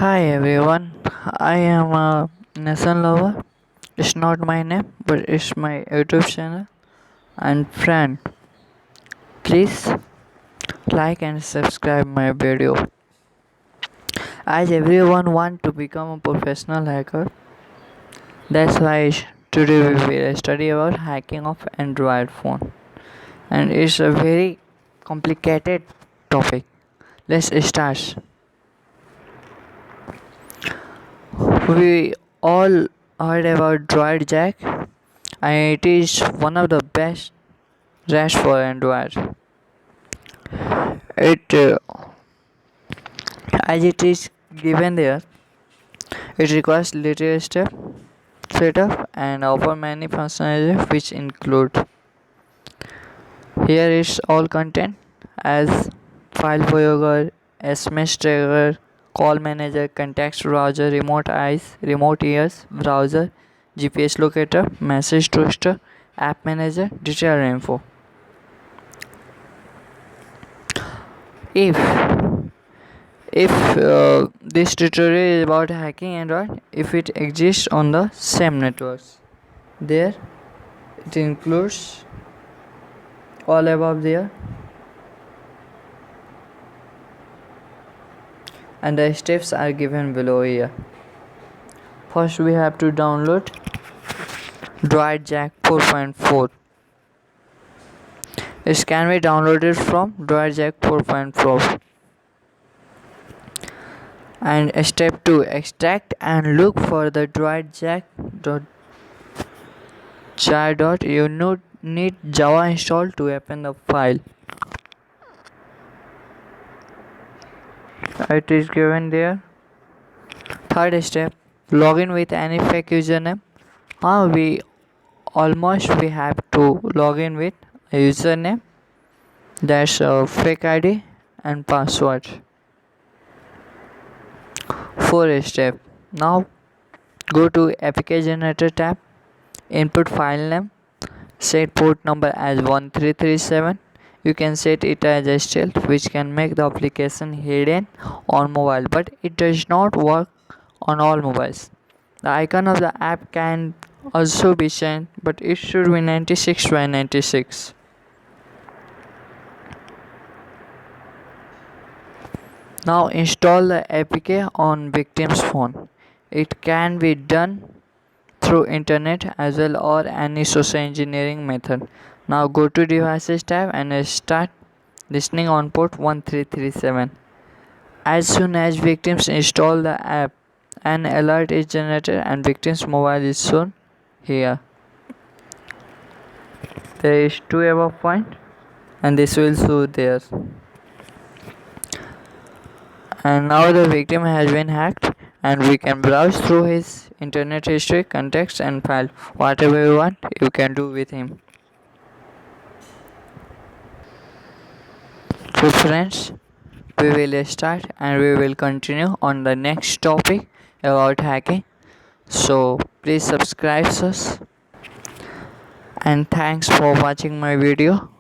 Hi everyone, I am a Nissan lover. It's not my name, but it's my YouTube channel and friend. Please like and subscribe my video. As everyone want to become a professional hacker, that's why today we will study about hacking of Android phone. And it's a very complicated topic. Let's start. We all heard about Droid Jack, and it is one of the best RAS for Android. It as it is given there, it requires little step setup and offer many functionalities which include here is all content as file forwarder, SMS tracker, call manager, context browser, remote eyes, remote ears, browser, GPS locator, message toaster, app manager, detailed info. If this tutorial is about hacking Android, if it exists on the same networks, there it includes all above there, and the steps are given below here. First we have to download Droid Jack 4.4. This can be downloaded from Droid Jack 4.4. And step 2, extract and look for the droid jack.jar. You need Java installed to open the file. It is given there. Third step, login with any fake username. We have to login with a username, that's a fake ID and password. Fourth step, now go to APK generator tab, input file name, set port number as 1337. You can set it as a stealth, which can make the application hidden on mobile, but it does not work on all mobiles. The icon of the app can also be changed, but it should be 96 by 96. Now install the APK on victim's phone. It can be done through internet as well or any social engineering method. Now go to devices tab and start listening on port 1337. As soon as victims install the app, an alert is generated and victim's mobile is shown here. There is 2 above point and this will show there. And now the victim has been hacked and we can browse through his internet history, contacts and file. Whatever you want, you can do with him. So friends, we will start and we will continue on the next topic about hacking. So please subscribe us and thanks for watching my video.